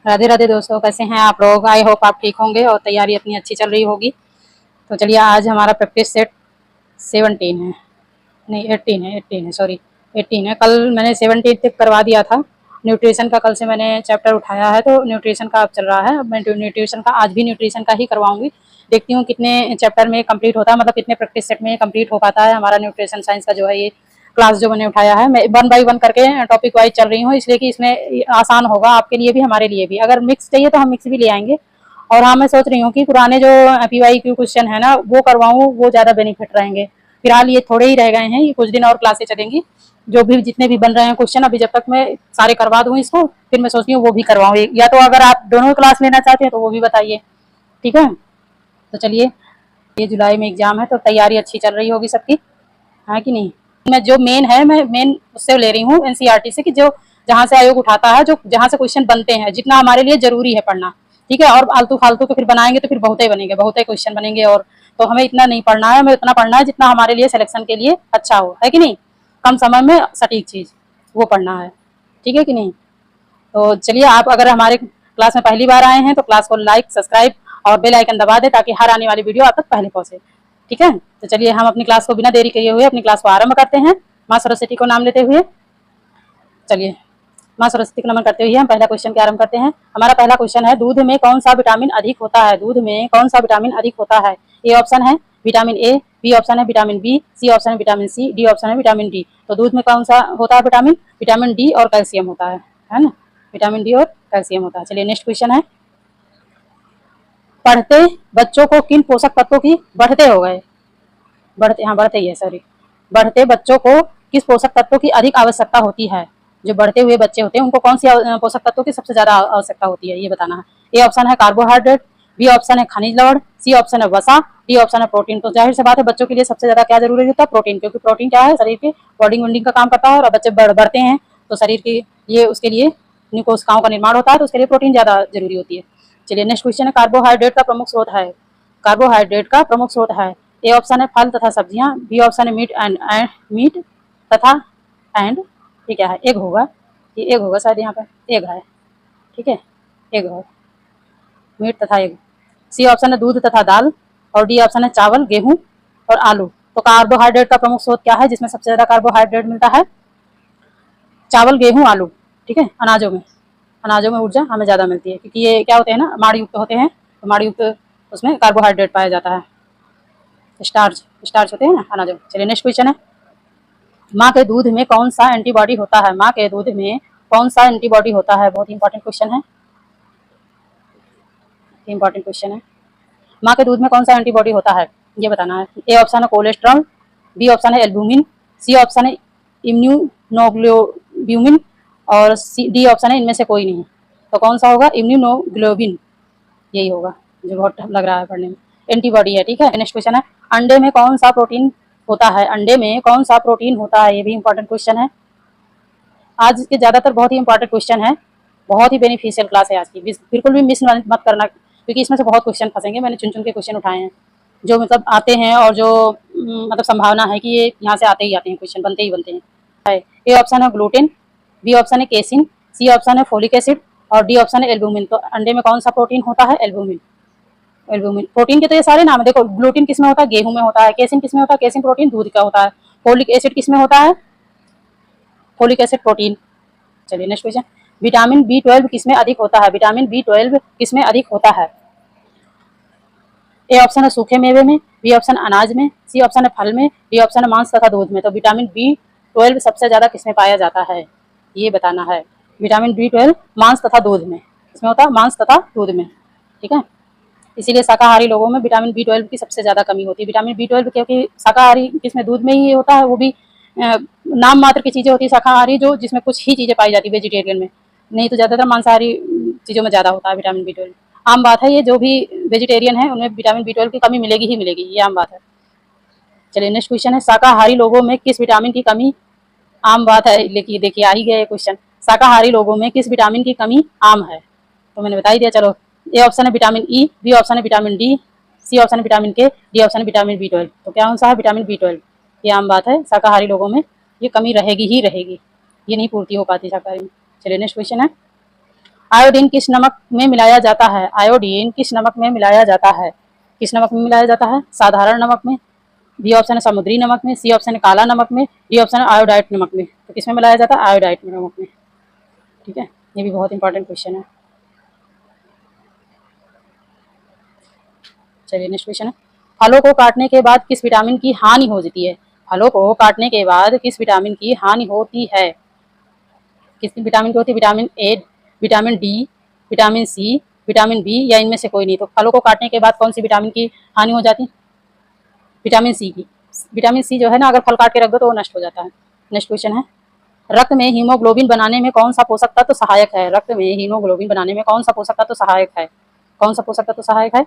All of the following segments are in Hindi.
राधे राधे दोस्तों, कैसे हैं आप लोग। आई होप आप ठीक होंगे और तैयारी अपनी अच्छी चल रही होगी। तो चलिए, आज हमारा प्रैक्टिस सेट 17 है, नहीं 18 है, 18 है, सॉरी 18 है। कल मैंने 17 तक करवा दिया था। न्यूट्रिशन का कल से मैंने चैप्टर उठाया है, तो न्यूट्रिशन का अब चल रहा है। अब मैं न्यूट्रिशन का आज भी न्यूट्रिशन का ही करवाऊंगी। देखती हूँ कितने चैप्टर में कंप्लीट होता है, मतलब कितने प्रैक्टिस सेट में कंप्लीट हो पाता है हमारा न्यूट्रिशन साइंस का जो है ये क्लास जो मैंने उठाया है। मैं 1 बाय 1 करके टॉपिक वाइज चल रही हूँ, इसलिए कि इसमें आसान होगा आपके लिए भी हमारे लिए भी। अगर मिक्स चाहिए तो हम मिक्स भी ले आएंगे। और हाँ, मैं सोच रही हूँ कि पुराने जो PYQ क्वेश्चन है ना वो करवाऊँ, वो ज़्यादा बेनिफिट रहेंगे। फिलहाल ये थोड़े ही रह गए हैं, ये कुछ दिन और क्लासेस चलेंगी। जो भी जितने भी बन रहे हैं क्वेश्चन अभी, जब तक मैं सारे करवा दूँ इसको, फिर मैं सोचती हूँ वो भी करवाऊँ। या तो अगर आप दोनों क्लास लेना चाहते हैं तो वो भी बताइए, ठीक है। तो चलिए, ये जुलाई में एग्जाम है तो तैयारी अच्छी चल रही होगी सबकी, है कि नहीं। मैं जो मेन है, मैं मेन उससे ले रही हूँ NCERT से, कि जो जहाँ से आयोग उठाता है, जो जहाँ से क्वेश्चन बनते हैं, जितना हमारे लिए जरूरी है पढ़ना, ठीक है। और आलतू फालतू तो फिर बनाएंगे तो फिर बहुत ही बनेंगे, बहुत ही क्वेश्चन बनेंगे। और तो हमें इतना नहीं पढ़ना है, हमें उतना पढ़ना है जितना हमारे लिए सिलेक्शन के लिए अच्छा हो, है कि नहीं। कम समय में सटीक चीज वो पढ़ना है, ठीक है कि नहीं। तो चलिए, आप अगर हमारे क्लास में पहली बार आए हैं तो क्लास को लाइक, सब्सक्राइब और बेल आइकन दबा दें, ताकि हर आने वाली वीडियो आप तक पहले पहुंचे, ठीक है। तो चलिए, हम अपनी क्लास को बिना देरी किए हुए अपनी क्लास को आरंभ करते हैं, माँ सरस्वती को नाम लेते हुए। चलिए, माँ सरस्वती को नमन करते हुए हम पहला क्वेश्चन के आरंभ करते हैं। हमारा पहला क्वेश्चन है, दूध में कौन सा विटामिन अधिक होता है। दूध में कौन सा विटामिन अधिक होता है। ए ऑप्शन है विटामिन ए, बी ऑप्शन है विटामिन बी, सी ऑप्शन है विटामिन सी, डी ऑप्शन है विटामिन डी। तो दूध में कौन सा होता है विटामिन, विटामिन डी और कैल्शियम होता है ना। विटामिन डी और कैल्शियम होता है। चलिए, नेक्स्ट क्वेश्चन है, पढ़ते बच्चों को किन पोषक तत्वों की, बढ़ते हो गए, बढ़ते, हाँ बढ़ते ही है, सॉरी, बढ़ते बच्चों को किस पोषक तत्वों की अधिक आवश्यकता होती है। जो बढ़ते हुए बच्चे होते हैं उनको कौन सी पोषक तत्वों की सबसे ज्यादा आवश्यकता होती है, ये बताना है। ए ऑप्शन है कार्बोहाइड्रेट, बी ऑप्शन है खनिज लवण, सी ऑप्शन है वसा, डी ऑप्शन है प्रोटीन। तो जाहिर सी बात है, बच्चों के लिए सबसे ज्यादा क्या जरूरी होता है, प्रोटीन, क्योंकि प्रोटीन क्या है, शरीर के बॉडी बिल्डिंग का काम करता है। और बच्चे बढ़ते हैं तो शरीर के लिए, उसके लिए कोशिकाओं का निर्माण होता है, तो उसके लिए प्रोटीन ज्यादा जरूरी होती है। चलिए, नेक्स्ट क्वेश्चन है, कार्बोहाइड्रेट का प्रमुख स्रोत है, कार्बोहाइड्रेट का प्रमुख स्रोत है। ए ऑप्शन है फल तथा सब्जियां, बी ऑप्शन है मीट तथा एंड, ये क्या है, एग होगा, ये एग होगा शायद, यहाँ पे एग है, ठीक है, एग है, मीट तथा एग। सी ऑप्शन है दूध तथा दाल, और डी ऑप्शन है चावल, गेहूं और आलू। तो कार्बोहाइड्रेट का प्रमुख स्रोत क्या है जिसमें सबसे ज्यादा कार्बोहाइड्रेट मिलता है, चावल, गेहूं, आलू, ठीक है। अनाजों में ऊर्जा हमें ज्यादा मिलती है, क्योंकि ये क्या होते हैं ना, माड़ युक्त होते हैं, तो माड़ युक्त उसमें कार्बोहाइड्रेट पाया जाता है, स्टार्च स्टार्च होते हैं ना अनाजों। चलिए, नेक्स्ट क्वेश्चन है, माँ के दूध में कौन सा एंटीबॉडी होता है। माँ के दूध में कौन सा एंटीबॉडी होता है, बहुत इंपॉर्टेंट क्वेश्चन है, इंपॉर्टेंट क्वेश्चन है। माँ के दूध में कौन सा एंटीबॉडी होता है, ये बताना है। ए ऑप्शन है कोलेस्ट्रॉल, बी ऑप्शन है एल्बुमिन, सी ऑप्शन है इम्यूनोग्लोब्यूमिन, और डी ऑप्शन है इनमें से कोई नहीं। तो कौन सा होगा, इम्यूनोग्लोबिन, यही होगा, जो बहुत टफ लग रहा है पढ़ने में, एंटीबॉडी है, ठीक है। नेक्स्ट क्वेश्चन है, अंडे में कौन सा प्रोटीन होता है। अंडे में कौन सा प्रोटीन होता है, ये भी इंपॉर्टेंट क्वेश्चन है। आज के ज्यादातर बहुत ही इंपॉर्टेंट क्वेश्चन है, बहुत ही बेनिफिशियल क्लास है आज की, बिल्कुल भी मिस मत करना, क्योंकि इसमें से बहुत क्वेश्चन फंसेंगे। मैंने चुन चुन के क्वेश्चन उठाए हैं, जो मतलब आते हैं, और जो मतलब संभावना है कि ये यहाँ से आते ही आते हैं, क्वेश्चन बनते ही बनते हैं। ए ऑप्शन है ग्लूटेन, बी ऑप्शन है केसिन, सी ऑप्शन है फोलिक एसिड, और डी ऑप्शन है एल्बुमिन। तो अंडे में कौन सा प्रोटीन होता है, एल्बुमिन। एल्बुमिन प्रोटीन के तो ये सारे नाम है, देखो ग्लूटीन किसमें होता है, गेहूं में होता है, केसिन किसमें होता है, केसिन प्रोटीन दूध का होता है, फोलिक एसिड किसमें होता है, फोलिक एसिड प्रोटीन। चलिए, नेक्स्ट क्वेश्चन, विटामिन B12 किसमें अधिक होता है। विटामिन B12 किसमें अधिक होता है। ए ऑप्शन है सूखे मेवे में, बी ऑप्शन अनाज में, सी ऑप्शन है फल में, डी ऑप्शन है मांस तथा दूध में। तो विटामिन B12 सबसे ज्यादा किसमें पाया जाता है, ये बताना है। विटामिन B12 मांस तथा दूध में, किसमें होता है, मांस तथा दूध में, ठीक है। इसीलिए शाकाहारी लोगों में विटामिन B12 की सबसे ज्यादा कमी होती है। विटामिन B12 क्योंकि शाकाहारी किसमें, दूध में ही होता है, वो भी नाम मात्र की चीजें होती है शाकाहारी, जो जिसमें कुछ ही चीजें पाई जाती है वेजिटेरियन में, नहीं तो ज्यादातर मांसाहारी चीजों में ज्यादा होता है विटामिन B12। आम बात है, ये जो भी वेजिटेरियन है उनमें विटामिन B12 की कमी मिलेगी ही मिलेगी, ये आम बात है। चलिए, नेक्स्ट क्वेश्चन है, शाकाहारी लोगों में किस विटामिन की कमी आम बात है। लेकिन देखिए, आ ही गया ये क्वेश्चन, शाकाहारी लोगों में किस विटामिन की कमी आम है, तो मैंने बता ही दिया। चलो, ए ऑप्शन है विटामिन ई, बी ऑप्शन है विटामिन डी, सी ऑप्शन है विटामिन के, डी ऑप्शन है विटामिन B12। तो क्या कौन सा है, विटामिन B12। ये आम बात है, शाकाहारी लोगों में ये कमी रहेगी ही रहेगी, ये नहीं पूर्ति हो पाती शाकाहारी में। चलिए, नेक्स्ट क्वेश्चन है, आयोडीन किस नमक में मिलाया जाता है? आयोडीन किस नमक में मिलाया जाता है? किस नमक में मिलाया जाता है? साधारण नमक में, बी ऑप्शन है समुद्री नमक में, सी ऑप्शन है काला नमक में, डी ऑप्शन है आयोडाइड नमक में। तो किस में मिलाया जाता है? आयोडाइड नमक में। ठीक है, ये भी बहुत इंपॉर्टेंट क्वेश्चन है। चलिए नेक्स्ट क्वेश्चन है, फलों को काटने के बाद किस विटामिन की हानि हो जाती है? फलों को काटने के बाद किस विटामिन की हानि होती है? किस विटामिन की होती है? Vitamin A, vitamin D, vitamin C, vitamin B, या इनमें से कोई नहीं। तो फलों को काटने के बाद कौन सी विटामिन की हानि हो जाती है? विटामिन सी की। विटामिन सी जो है ना, अगर फल काट के रख दो तो वो नष्ट हो जाता है। नेक्स्ट क्वेश्चन है, रक्त में हीमोग्लोबिन बनाने में कौन सा पोषक तत्व सहायक है? रक्त में हीमोग्लोबिन बनाने में कौन सा पोषक तत्व सहायक है? कौन सा पोषक तत्व सहायक है?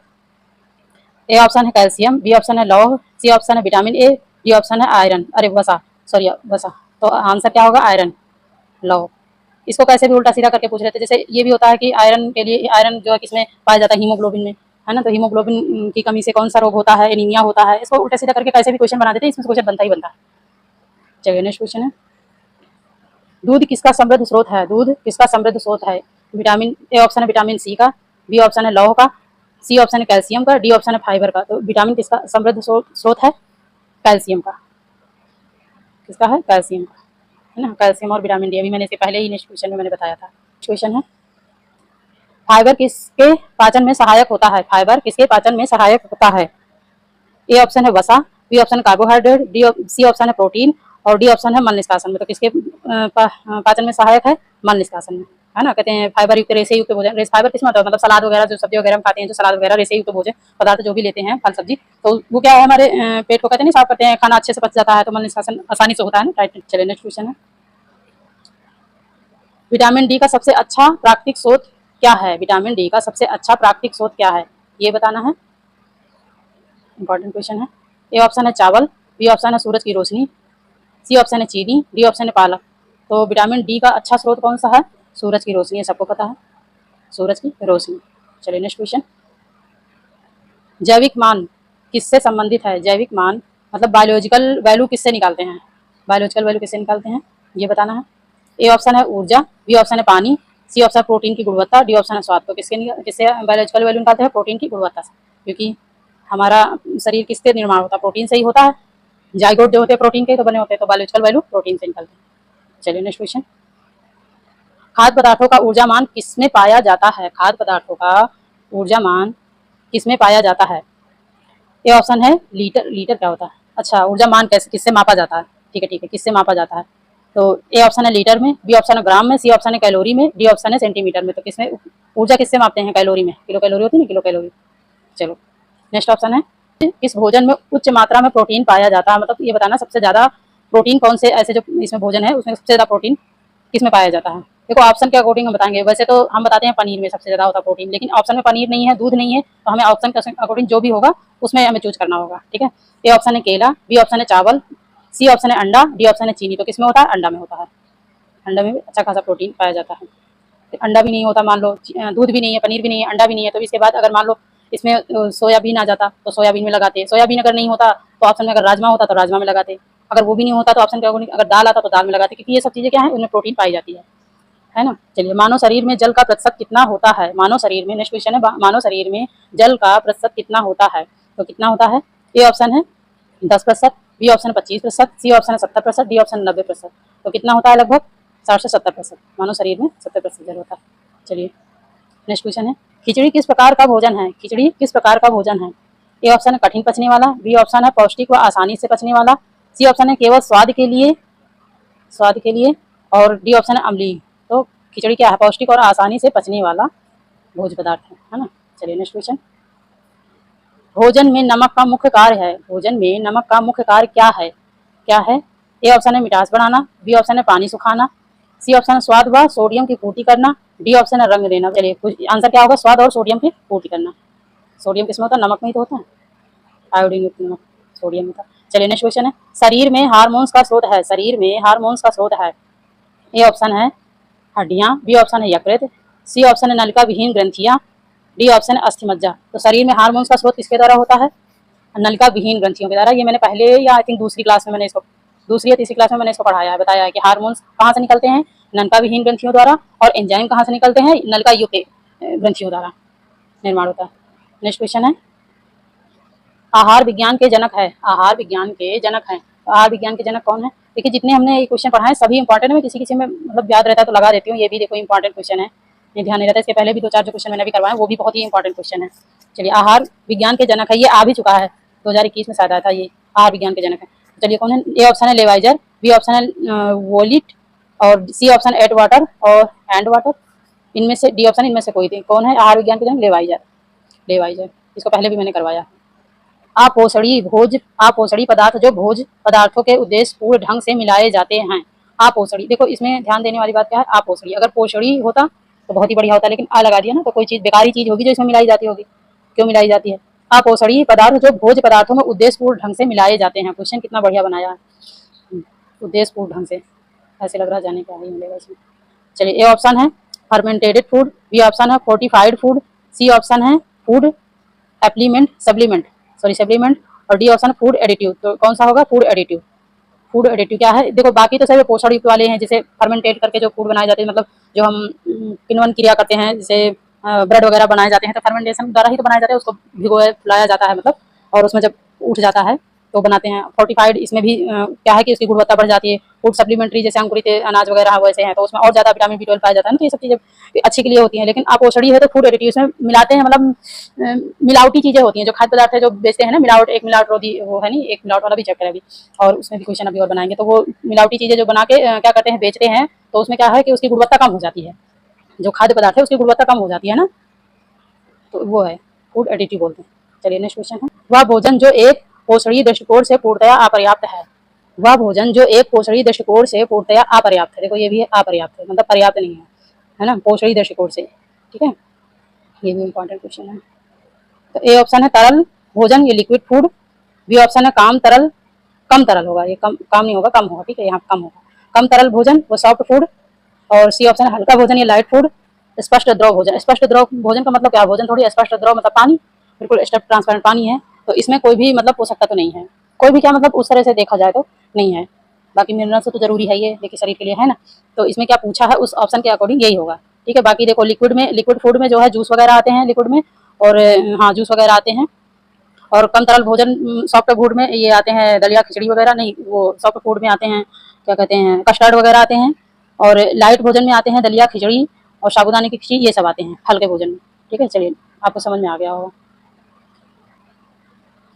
ए ऑप्शन है कैल्शियम, बी ऑप्शन है लौह, सी ऑप्शन है विटामिन ए, डी ऑप्शन है आयरन, अरे वसा, सॉरी वसा। तो आंसर क्या होगा? आयरन, लौह। इसको कैसे भी उल्टा सीधा करके पूछ रहे थे, जैसे ये भी होता है कि आयरन के लिए, आयरन जो है किसमें पाया जाता है? हीमोग्लोबिन में, है ना। तो हीमोग्लोबिन की कमी से कौन सा रोग होता है? एनीमिया होता है। इसको उल्टा सीधा करके कैसे भी क्वेश्चन बना देते हैं, इसमें से क्वेश्चन बनता ही बनता है। चलिए नेक्स्ट क्वेश्चन है, दूध किसका समृद्ध स्रोत है? दूध किसका समृद्ध स्रोत है? विटामिन, ए ऑप्शन है विटामिन सी का, बी ऑप्शन है लौह का, सी ऑप्शन है कैल्शियम का, डी ऑप्शन है फाइबर का। तो विटामिन किसका समृद्ध स्रोत है? कैल्शियम का। किसका है? कैल्शियम का, है ना। कैल्शियम और विटामिन डी, अभी मैंने इससे पहले ही नेक्स्ट क्वेश्चन में मैंने बताया था। क्वेश्चन है, फाइबर किसके पाचन में सहायक होता है? फाइबर किसके पाचन में सहायक होता है? ए ऑप्शन है वसा, बी ऑप्शन है कार्बोहाइड्रेट, डी सी ऑप्शन है प्रोटीन, और डी ऑप्शन है मल निष्कासन में। तो किसके पाचन में सहायक है? मल निष्कासन में, है ना। कहते हैं फाइबर युक्त, रेशे युक्त भोजन। रेस फाइबर किसमें होता है? मतलब सलाद वगैरह, जो सब्जी वगैरह हम खाते हैं, जो सलाद वगैरह, रेशे युक्त भोजन पदार्थ जो भी लेते हैं, फल सब्जी, तो वो क्या है? हमारे पेट को कहते हैं साफ करते हैं, खाना अच्छे से पच जाता है, तो मल निष्कासन आसानी से होता है ना। राइट। चलिए नेक्स्ट क्वेश्चन है, विटामिन डी का सबसे अच्छा प्राकृतिक स्रोत क्या है? विटामिन डी का सबसे अच्छा प्राकृतिक स्रोत क्या है? ये बताना है, इंपॉर्टेंट क्वेश्चन है। ए ऑप्शन है चावल, बी ऑप्शन है सूरज की रोशनी, सी ऑप्शन है चीनी, डी ऑप्शन है पालक। तो विटामिन डी का अच्छा स्रोत कौन सा है? सूरज की रोशनी है, सबको पता है, सूरज की रोशनी। चलिए नेक्स्ट क्वेश्चन, जैविक मान किससे संबंधित है? जैविक मान मतलब बायोलॉजिकल वैल्यू किससे निकालते हैं? बायोलॉजिकल वैल्यू किससे निकालते हैं, ये बताना है। ए ऑप्शन है ऊर्जा, बी ऑप्शन है पानी, सी ऑप्शन है प्रोटीन की गुणवत्ता, डी ऑप्शन है स्वाद। तो किससे बायोलॉजिकल वैल्यू निकालते हैं? प्रोटीन की गुणवत्ता से, क्योंकि हमारा शरीर किससे निर्माण होता है? प्रोटीन से ही होता है। जाइगोट जो होते हैं प्रोटीन के तो बने होते हैं, तो बायोलॉजिकल वैल्यू प्रोटीन से निकलते हैं। चलिए नेक्स्ट क्वेश्चन, खाद्य पदार्थों का ऊर्जा मान किसमें पाया जाता है? खाद्य पदार्थों का ऊर्जा मान किसमें पाया जाता है? ए ऑप्शन है लीटर, लीटर क्या होता है? अच्छा, ऊर्जा मान कैसे, किससे मापा जाता है? ठीक है ठीक है, किससे मापा जाता है? तो ए ऑप्शन है लीटर में, बी ऑप्शन है ग्राम में, सी ऑप्शन है कैलोरी में, डी ऑप्शन है सेंटीमीटर में। तो किसमें ऊर्जा किससे मापते हैं? कैलोरी में, किलो कैलोरी होती है ना, किलो कैलोरी। चलो नेक्स्ट ऑप्शन है, किस भोजन में उच्च मात्रा में प्रोटीन पाया जाता है? मतलब ये बताना सबसे ज्यादा प्रोटीन कौन से ऐसे जो इसमें भोजन है उसमें सबसे ज्यादा प्रोटीन किसमें पाया जाता है? देखो ऑप्शन के अकॉर्डिंग हम बताएंगे, वैसे तो हम बताते हैं पनीर में सबसे ज्यादा होता है प्रोटीन, लेकिन ऑप्शन में पनीर नहीं है, दूध नहीं है, तो हमें ऑप्शन के अकॉर्डिंग जो भी होगा उसमें हमें चूज करना होगा। ठीक है, ए ऑप्शन है केला, बी ऑप्शन है चावल, सी ऑप्शन है अंडा, डी ऑप्शन है चीनी। तो किसमें होता है? अंडा में होता है। अंडा में भी अच्छा खासा प्रोटीन पाया जाता है। तो अंडा भी नहीं होता, मान लो दूध भी नहीं है, पनीर भी नहीं है, अंडा भी नहीं है, तो इसके बाद अगर मान लो इसमें सोयाबीन आ जाता तो सोयाबीन में लगाते। सोयाबीन अगर नहीं होता तो ऑप्शन में अगर राजमा होता तो राजमा में लगाते। अगर वो भी नहीं होता तो ऑप्शन के अकॉर्डिंग अगर दाल आता तो दाल में लगाते, क्योंकि ये सब चीज़ें क्या है, उनमें प्रोटीन पाई जाती है ना। चलिए, मानव शरीर में जल का प्रतिशत कितना होता है? मानव शरीर में, नेक्स्ट क्वेश्चन है, मानव शरीर में जल का प्रतिशत कितना होता है? तो कितना होता है? ए ऑप्शन है 10%, बी ऑप्शन है 25%, सी ऑप्शन है 70%, डी ऑप्शन 90%। तो कितना होता है? लगभग 60 से 70%। मानव शरीर में 70% जल होता है। चलिए नेक्स्ट क्वेश्चन है, खिचड़ी किस प्रकार का भोजन है? खिचड़ी किस प्रकार का भोजन है? ए ऑप्शन है कठिन पचने वाला, बी ऑप्शन है पौष्टिक व आसानी से पचने वाला, सी ऑप्शन है केवल स्वाद के लिए, स्वाद के लिए, और डी ऑप्शन है अम्लीय। तो खिचड़ी क्या है? पौष्टिक और आसानी से पचने वाला भोज्य पदार्थ है ना। चलिए नेक्स्ट क्वेश्चन, भोजन में नमक का मुख्य कार्य है। भोजन में नमक का मुख्य कार्य क्या है? क्या है? ए ऑप्शन है मिठास बढ़ाना, बी ऑप्शन है पानी सुखाना, सी ऑप्शन है स्वाद व सोडियम की पूर्ति करना, डी ऑप्शन है रंग देना। चलिए आंसर क्या होगा? स्वाद और सोडियम की पूर्ति करना। सोडियम किसमें होता है? नमक में ही तो होता है, आयोडीन युक्त नमक सोडियम में था। चलिए नेक्स्ट क्वेश्चन है, शरीर में हार्मोन्स का स्रोत है। शरीर में हार्मोन्स का स्रोत है। ए ऑप्शन है हड्डियां, बी ऑप्शन है यकृत, सी ऑप्शन है नलिका विहीन ग्रंथियां, डी ऑप्शन है अस्थिमज्जा। तो शरीर में हार्मोन्स का स्रोत किसके द्वारा होता है? नलिका विहीन ग्रंथियों के द्वारा। ये मैंने पहले या आई थिंक दूसरी क्लास में मैंने इसको, दूसरी या तीसरी क्लास में मैंने इसको पढ़ाया है, बताया है कि हार्मोन्स कहाँ से निकलते हैं? नलिका विहीन ग्रंथियों द्वारा, और एंजाइम कहाँ से निकलते हैं, नलिका युक्त ग्रंथियों द्वारा निर्माण होता है। नेक्स्ट क्वेश्चन है, आहार विज्ञान के जनक है, आहार विज्ञान के जनक है, आहार विज्ञान के जनक कौन है? देखिए जितने हमने ये क्वेश्चन पढ़ा है सभी इंपॉर्टेंट है, किसी किसी में मतलब याद रहता है तो लगा देती हूँ, ये भी देखो इंपॉर्टेंट क्वेश्चन है, ये ध्यान नहीं रहता। इसके पहले भी 2-4 जो क्वेश्चन मैंने भी करवाए वो भी बहुत ही इंपॉर्टेंट क्वेश्चन है। चलिए, आहार विज्ञान के जनक है, ये आ भी चुका है 2021 में शायद आया था, ये आहार विज्ञान के जनक है। चलिए कौन है? ए ऑप्शन है लेवाइजर, बी ऑप्शन है वोलिट, और सी ऑप्शन एट वाटर और एंड वाटर। इनमें से डी ऑप्शन इनमें से कोई थी। कौन है आहार विज्ञान के जनक? लेवाइजर, लेवाइजर। इसको पहले भी मैंने करवाया। आपोषणी पदार्थ जो भोज पदार्थों के उद्देश्य पूर्ण ढंग से मिलाए जाते हैं। आपोषणी, देखो इसमें ध्यान देने वाली बात क्या है, आपोषणी। अगर पोषणी होता तो बहुत ही बढ़िया होता, लेकिन आ लगा दिया ना, तो कोई चीज बेकारी चीज होगी जो इसमें मिलाई जाती होगी। क्यों मिलाई जाती है? अपोषणीय पदार्थ जो भोज पदार्थों में उद्देश्यपूर्ण ढंग से मिलाए जाते हैं। क्वेश्चन कितना बढ़िया बनाया है, उद्देश्यपूर्ण ढंग से, ऐसे लग रहा है जाने क्या ही मिलेगा इसमें। चलिए, ए ऑप्शन है फर्मेंटेड फूड, बी ऑप्शन है फोर्टिफाइड फूड, सी ऑप्शन है फूड सप्लीमेंट, और डी ऑप्शन फूड एडिटिव। तो कौन सा होगा? Food additive. फूड एडिटिव क्या है? देखो बाकी तो सभी पोषण युक्त वाले हैं, जैसे फर्मेंटेट करके जो फूड बनाए जाते हैं, मतलब जो हम किण्वन क्रिया करते हैं, जैसे ब्रेड वगैरह बनाए जाते हैं तो फर्मेंटेशन द्वारा ही तो बनाया जाता है, उसको भिगोया फुलाया जाता है, मतलब, और उसमें जब उठ जाता है तो बनाते हैं। फोर्टिफाइड, इसमें भी क्या है कि उसकी गुणवत्ता बढ़ जाती है। फूड सप्लीमेंटरी जैसे अंकुरित अनाज वगैरह वैसे हैं, तो उसमें और ज्यादा विटामिन B12 पाया जाता है ना, तो ये सब चीजें अच्छी के लिए होती हैं। लेकिन अपोषणी है तो फूड एडिटिव, इसमें मिलाते हैं, मतलब मिलावटी चीजें होती हैं। जो खाद्य पदार्थ है जो बेचते हैं ना, मिलावट, एक मिलावट रोधी वो है नहीं, एक मिलावट वाला भी चैप्टर है अभी, और उसमें भी क्वेश्चन अभी और बनाएंगे। तो वो मिलावटी चीजें जो बना के क्या करते हैं, बेचते हैं, तो उसमें क्या है कि उसकी गुणवत्ता कम हो जाती है। जो खाद्य पदार्थ है उसकी गुणवत्ता कम हो जाती है ना, तो वो है फूड एडिटिव बोलते हैं। चलिए नेक्स्ट क्वेश्चन है, वह भोजन जो एक पोषणीय दृष्टिकोण से पूर्णतया अपर्याप्त है। वह भोजन जो एक पोषणीय दृष्टिकोण से पूर्णतया अपर्याप्त है। देखो ये भी है अपर्याप्त है, मतलब पर्याप्त नहीं है ना, पोषणीय दृष्टिकोण से। ठीक है, ये भी इंपॉर्टेंट क्वेश्चन है। तो ए ऑप्शन है तरल भोजन, ये लिक्विड फूड। बी ऑप्शन है कम तरल होगा, ये काम नहीं होगा, कम होगा। ठीक है, यहाँ कम होगा। कम तरल भोजन वो सॉफ्ट फूड, और सी ऑप्शन है हल्का भोजन, ये लाइट फूड। स्पष्ट द्रव भोजन, स्पष्ट द्रव भोजन का मतलब क्या? भोजन थोड़ी स्पष्ट द्रव मतलब पानी, बिल्कुल ट्रांसपेरेंट पानी है, तो इसमें कोई भी मतलब पोषक तत्व नहीं है। कोई भी क्या मतलब उस तरह से देखा जाए तो नहीं है। बाकी मिनरल्स तो जरूरी है, ये देखिए शरीर के लिए है ना, तो इसमें क्या पूछा है उस ऑप्शन के अकॉर्डिंग यही होगा। ठीक है, बाकी देखो लिक्विड फूड में जो है जूस वगैरह आते हैं लिक्विड में, और हाँ जूस वगैरह आते हैं। और कम तरल भोजन सॉफ्ट फूड में ये आते हैं दलिया खिचड़ी वगैरह, नहीं वो सॉफ्ट फूड में आते हैं, क्या कहते हैं, कस्टर्ड वगैरह आते हैं। और लाइट भोजन में आते हैं दलिया खिचड़ी और साबूदाने की खिचड़ी, ये सब आते हैं हल्के भोजन में। ठीक है, चलिए आपको समझ में आ गया होगा।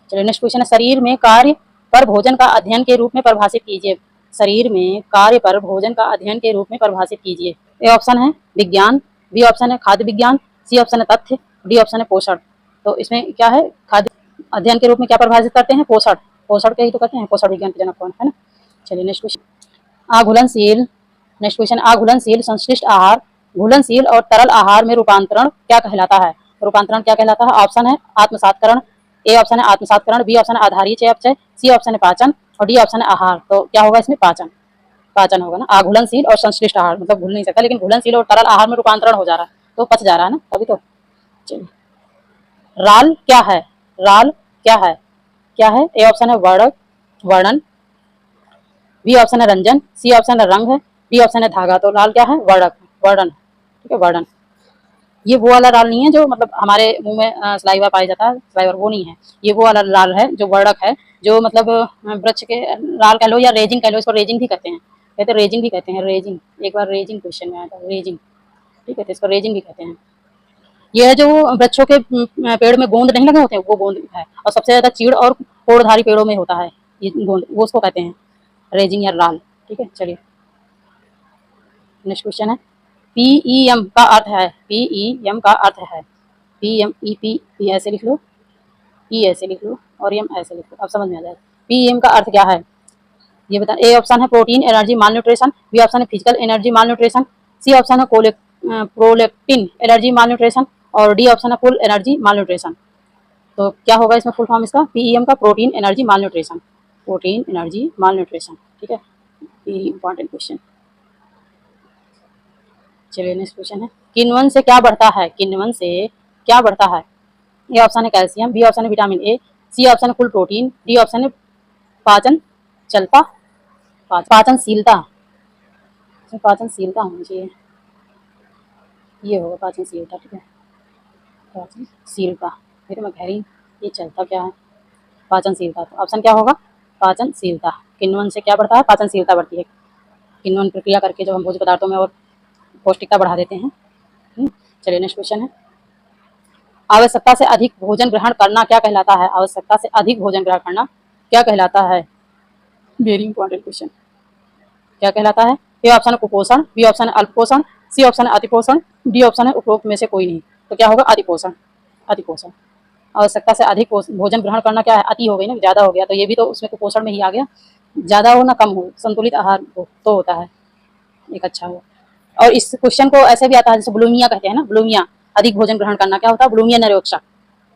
चलिए नेक्स्ट क्वेश्चन है, शरीर में कार्य पर भोजन का अध्ययन के रूप में परिभाषित कीजिए। शरीर में कार्य पर भोजन का अध्ययन के रूप में परिभाषित कीजिए। ए ऑप्शन है विज्ञान, बी ऑप्शन है खाद्य विज्ञान, सी ऑप्शन है तथ्य, डी ऑप्शन है पोषण। तो इसमें क्या है, खाद्य अध्ययन के रूप में क्या परिभाषित करते हैं? पोषण, पोषण के ही तो कहते हैं, पोषण विज्ञान के जनक कौन है ना। चलिए नेक्स्ट क्वेश्चन, आघुलनशील। नेक्स्ट क्वेश्चन, आघुलनशील संश्लिष्ट आहार घुलनशील और तरल आहार में रूपांतरण क्या कहलाता है? रूपांतरण क्या कहलाता है? ऑप्शन है आत्मसात्करण, ए ऑप्शन है आत्मसात्करण, बी ऑप्शन है आधारीय चयापचय, सी ऑप्शन है पाचन, और डी ऑप्शन है आहार। तो क्या होगा इसमें? पाचन, पाचन होगा ना। आघुलनशील और संश्लिष्ट आहार मतलब घुल नहीं सकता, लेकिन घुलनशील और तरल आहार में रूपांतरण हो जा रहा है, तो पच जा रहा है ना तभी तो। चलिए, राल क्या है? राल क्या है? क्या है? ए ऑप्शन है वर्णन, बी ऑप्शन है रंजन, सी ऑप्शन है रंग है, डी ऑप्शन है धागा। तो लाल क्या है? वर्णन। ठीक है, वर्णन। ये वो वाला लाल नहीं है जो मतलब हमारे मुंह में सलाइवा पाया जाता है, सलाइवा वो नहीं है। ये वो वाला लाल है जो वर्णक है, जो मतलब वृक्ष के लाल कह लो या रेजिंग कह लो, इसको रेजिंग भी कहते हैं, कहते रेजिंग भी कहते हैं, रेजिंग। एक बार रेजिंग क्वेश्चन में आया था, रेजिंग। ठीक है, तो इसको रेजिंग भी कहते हैं। ये है जो वृक्षों के पेड़ में गोंद नहीं लगे होते हैं, वो गोंद है, और सबसे ज्यादा चीड़ और कोड़धारी पेड़ों में होता है ये गोंद, वो उसको कहते हैं रेजिंग या लाल। ठीक है, चलिए नेक्स्ट क्वेश्चन है, पीईएम का अर्थ है, पीईएम का अर्थ है, पीएम ई ऐसे लिख लो, ई ऐसे लिख लो और एम ऐसे लिख लो, अब समझ में आ जाएगा। पीएम का अर्थ क्या है ये बता। ए ऑप्शन है प्रोटीन एनर्जी माल न्यूट्रिशन, बी ऑप्शन है फिजिकल एनर्जी माल न्यूट्रिशन, सी ऑप्शन है प्रोलेक्टिन एनर्जी माल न्यूट्रिशन, और डी ऑप्शन है फुल एनर्जी माल न्यूट्रिशन। तो क्या होगा इसमें फुल फॉर्म इसका? पीईएम का प्रोटीन एनर्जी माल न्यूट्रिशन, प्रोटीन एनर्जी माल न्यूट्रिशन। ठीक है, ये इंपॉर्टेंट क्वेश्चन। चलिए नेक्स्ट क्वेश्चन है, किण्वन से क्या बढ़ता है? किण्वन से क्या बढ़ता है? ए ऑप्शन है कैल्शियम, बी ऑप्शन है विटामिन ए, सी ऑप्शन है फुल प्रोटीन, डी ऑप्शन है पाचन चलता, पाचनशीलता। इसमें पाचनशीलता होनी चाहिए, ये होगा पाचनशीलता। ठीक है, पाचनशीलता, ये तो मैं कह रही ये चलता क्या है, पाचनशीलता। तो ऑप्शन क्या होगा, पाचनशीलता। किण्वन से क्या बढ़ता है, पाचनशीलता बढ़ती है। किण्वन प्रक्रिया करके जो हम भोज्य पदार्थों में और पौष्टिकता बढ़ा देते हैं। चलिए नेक्स्ट क्वेश्चन है, आवश्यकता से अधिक भोजन ग्रहण करना क्या कहलाता है? आवश्यकता से अधिक भोजन ग्रहण करना क्या कहलाता है? Very important question. क्या कहलाता है? ए ऑप्शन है कुपोषण, बी ऑप्शन है अल्पपोषण, सी ऑप्शन है अतिपोषण, डी ऑप्शन है उपरोक्त में से कोई नहीं। तो क्या होगा, अतिपोषण। अतिपोषण। आवश्यकता से अधिक भोजन ग्रहण करना क्या है, अति हो गई ना, ज्यादा हो गया, तो ये भी तो उसमें कुपोषण में ही आ गया। ज्यादा हो ना कम हो, संतुलित आहार हो तो होता है एक अच्छा हो। और इस क्वेश्चन को ऐसे भी आता है जैसे बुलिमिया कहते हैं ना, बुलिमिया, अधिक भोजन ग्रहण करना क्या होता है, बुलिमिया नरोक्षा।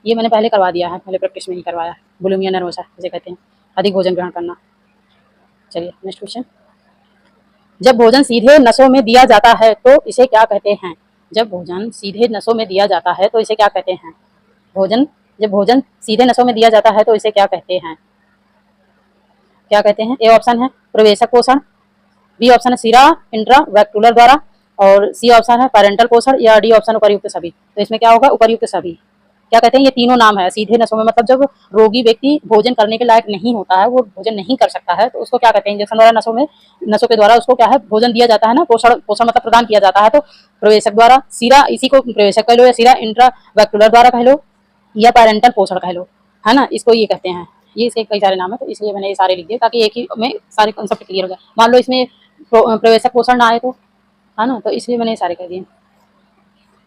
ये मैंने पहले करवा दिया है, पहले प्रैक्टिस में ही करवाया, बुलिमिया नरोक्षा जिसे कहते हैं, अधिक भोजन ग्रहण करना। चलिए नेक्स्ट क्वेश्चन, जब भोजन सीधे नसों में दिया जाता है तो इसे क्या कहते हैं? जब भोजन सीधे नसों में दिया जाता है तो इसे क्या कहते हैं? जब भोजन सीधे नसों में दिया जाता है तो इसे क्या कहते हैं? क्या कहते हैं? ए ऑप्शन है प्रवेशक पोषण, बी ऑप्शन है सीरा इंट्रावैक्यूलर द्वारा, और सी ऑप्शन है पैरेंटल पोषण, या डी ऑप्शन उपर्युक्त सभी। तो इसमें क्या होगा, उपर्युक्त सभी। क्या कहते हैं, ये तीनों नाम है सीधे नसों में, मतलब जब रोगी व्यक्ति भोजन करने के लायक नहीं होता है, वो भोजन नहीं कर सकता है, तो उसको क्या कहते हैं, इंजेक्शन द्वारा नसों के द्वारा उसको क्या है, भोजन दिया जाता है ना, पोषण मतलब प्रदान किया जाता है। तो प्रवेशक द्वारा सीरा, इसी को प्रवेशक कह लो, या सीरा इंट्रावैक्यूलर द्वारा कह लो, या पैरेंटल पोषण कह लो, है ना, इसको ये कहते हैं। ये इसके कई सारे नाम है, तो इसलिए मैंने ये सारे लिख दिए ताकि एक ही में सारे कॉन्सेप्ट क्लियर हो जाए। मान लो इसमें प्रवेशक पोषण ना आए तो, है ना, तो इसलिए मैंने ये सारे कह दिए।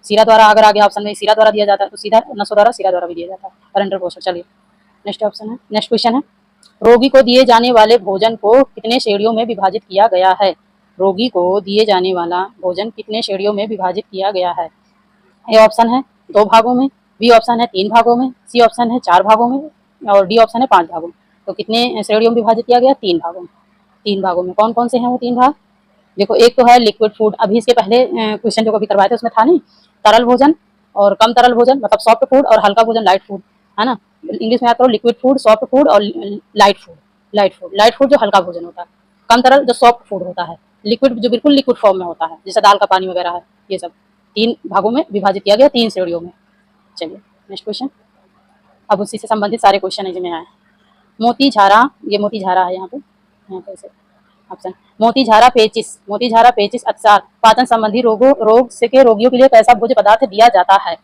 सीरा द्वारा अगर आगे ऑप्शन में सीरा द्वारा दिया जाता है तो सीधा नसों द्वारा, सीरा द्वारा भी दिया जाता है, पैरेंटल पोषण। चलिए नेक्स्ट ऑप्शन है, नेक्स्ट क्वेश्चन है, रोगी को दिए जाने वाले भोजन को कितने श्रेणियों में विभाजित किया गया है? रोगी को दिए जाने वाला भोजन कितने श्रेणियों में विभाजित किया गया है? ए ऑप्शन है 2 भागों में, बी ऑप्शन है 3 भागों में, सी ऑप्शन है 4 भागों में, और डी ऑप्शन है 5 भागों में। तो कितने श्रेणियों में विभाजित किया गया? 3 भागों में। 3 भागों में कौन कौन से हैं वो 3 भाग? देखो, एक तो है लिक्विड फूड, अभी इसके पहले क्वेश्चन जो कभी करवाए थे उसमें था नहीं, तरल भोजन और कम तरल भोजन, मतलब सॉफ्ट फूड और हल्का भोजन, लाइट फूड, है ना। इंग्लिश में याद करो, लिक्विड फूड, सॉफ्ट फूड और लाइट फूड। लाइट फूड जो हल्का भोजन होता है, कम तरल जो सॉफ्ट फूड होता है, लिक्विड जो बिल्कुल लिक्विड फॉर्म में होता है, जैसे दाल का पानी वगैरह है। ये सब 3 भागों में विभाजित किया गया, 3 श्रेणियों में। चलिए नेक्स्ट क्वेश्चन, अब उसी से संबंधित सारे क्वेश्चन इसमें आए। मोती झारा, ये मोती झारा है यहाँ पे ऐसे ऑप्शन, मोती झारा पेचिस अतिसार पाचन संबंधी रोग से के रोगियों के लिए कैसा भोज्य पदार्थ दिया जाता है?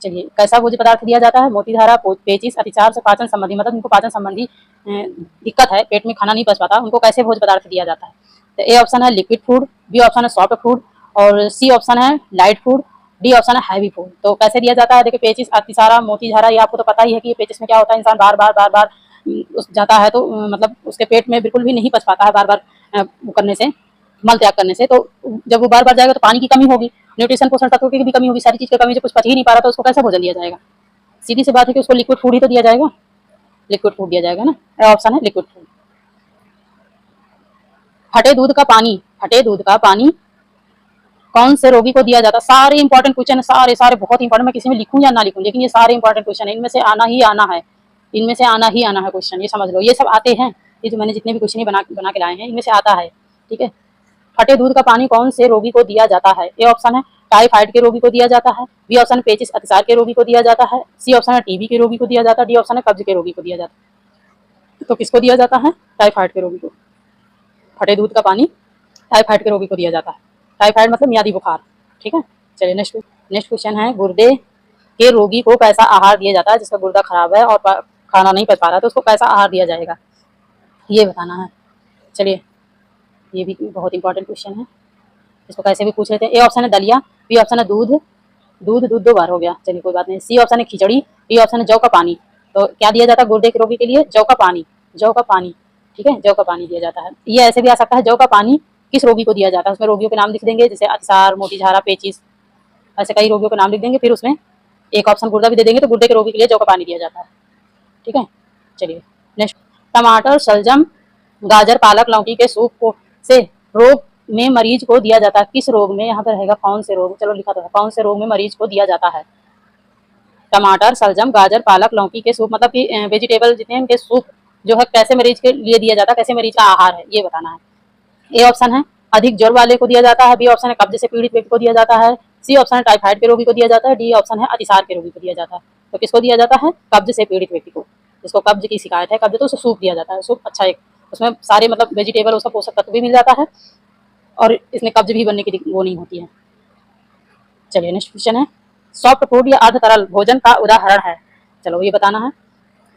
चलिए, कैसा भोज्य पदार्थ दिया जाता है? मोती धारा पेचिस अतिसार से पाचन संबंधी, मतलब उनको पाचन संबंधी दिक्कत है, पेट में खाना नहीं पच पाता, उनको कैसे भोज्य पदार्थ दिया जाता है? तो ए ऑप्शन है लिक्विड फूड, बी ऑप्शन है सॉफ्ट फूड, और सी ऑप्शन है लाइट फूड, डी ऑप्शन है हैवी फूड। तो कैसे दिया जाता है? देखिए, पेचिस अतिसारा मोती धारा, ये आपको तो पता ही है कि पेचिस में क्या होता है, इंसान बार बार जाता है तो मतलब उसके पेट में बिल्कुल भी नहीं पच पाता है, बार बार करने से, मल त्याग करने से। तो जब वो बार बार जाएगा तो पानी की कमी होगी, न्यूट्रिशन पोषण तत्वों की भी कमी होगी, सारी चीज की कमी से कुछ पच ही नहीं पा रहा, तो उसको कैसे भोजन दिया जाएगा? सीधी सी बात है कि उसको लिक्विड फूड ही तो दिया जाएगा, लिक्विड फूड दिया जाएगा ना। ऑप्शन है लिक्विड फूड। फटे दूध का पानी कौन से रोगी को दिया जाता? सारे इंपॉर्टेंट क्वेश्चन है, सारे बहुत इंपॉर्टेंट, मैं किसी में लिखूं या ना लिखूं, लेकिन ये सारे इंपॉर्टेंट क्वेश्चन है, इनमें से आना ही आना है, क्वेश्चन, ये समझ लो, ये सब आते हैं, ये जो मैंने जितने भी क्वेश्चन बना के लाए हैं इनमें से आता है। ठीक है, फटे दूध का पानी कौन से रोगी को दिया जाता है? ए ऑप्शन है टाइफाइड के रोगी को दिया जाता है, बी ऑप्शन पेचिस अतिसार के रोगी को दिया जाता है, सी ऑप्शन है टीबी के रोगी को दिया जाता है, डी ऑप्शन है कब्ज के रोगी को दिया जाता है। तो किसको दिया जाता है? टाइफाइड के रोगी को। फटे दूध का पानी टाइफाइड के रोगी को दिया जाता है, टाइफाइड मतलब मियादी बुखार। ठीक है, चलिए नेक्स्ट क्वेश्चन है, गुर्दे के रोगी को कैसा आहार दिया जाता है? जिसका गुर्दा खराब है और खाना नहीं पच पा रहा है तो उसको कैसा आहार दिया जाएगा, ये बताना है। चलिए, ये भी बहुत इंपॉर्टेंट क्वेश्चन है, इसको कैसे भी पूछ लेते हैं। ए ऑप्शन है दलिया, बी ऑप्शन है दूध 2 बार हो गया, चलिए कोई बात नहीं, सी ऑप्शन है खिचड़ी, डी ऑप्शन है जौ का पानी। तो क्या दिया जाता है गुर्दे के रोगी के लिए? जौ का पानी। ठीक है, जौ का पानी दिया जाता है। ये ऐसे भी आ सकता है, जौ का पानी किस रोगी को दिया जाता है, उसमें रोगियों के नाम लिख देंगे, जैसे अतिसार, मोतीझारा, पेचिस, ऐसे कई रोगियों के नाम लिख देंगे, फिर उसमें एक ऑप्शन गुर्दा भी दे देंगे, तो गुर्दे के रोगी के लिए जौ का पानी दिया जाता है। ठीक है, चलिए नेक्स्ट, टमाटर, शलजम, गाजर, पालक, लौकी के सूप को से रोग में मरीज को दिया जाता है, किस रोग में? यहाँ पर रहेगा कौन से रोग, चलो लिखा तो है, कौन से रोग में मरीज को दिया जाता है? टमाटर, शलजम, गाजर, पालक, लौकी के सूप, मतलब कि वेजिटेबल जितने इनके सूप जो है कैसे मरीज के लिए दिया जाता है, कैसे मरीज का आहार है, ये बताना है। ए ऑप्शन है अधिक ज्वर वाले को दिया जाता है, बी ऑप्शन है कब्ज से पीड़ित व्यक्ति को दिया जाता है, सी ऑप्शन है टाइफाइड के रोगी को दिया जाता है, डी ऑप्शन है अतिसार के रोगी को दिया जाता है। तो किसको दिया जाता है? कब्ज से पीड़ित व्यक्ति को। जिसको कब्ज की शिकायत है, कब्ज तो उसे सूप दिया जाता है। सूप अच्छा एक उसमें सारे मतलब वेजिटेबल उसका पोषक तत्व भी मिल जाता है और इसमें कब्ज भी बनने की वो नहीं होती है। चलिए नेक्स्ट क्वेश्चन है, सॉफ्ट फूड या अर्ध तरल भोजन का उदाहरण है। चलो ये बताना है,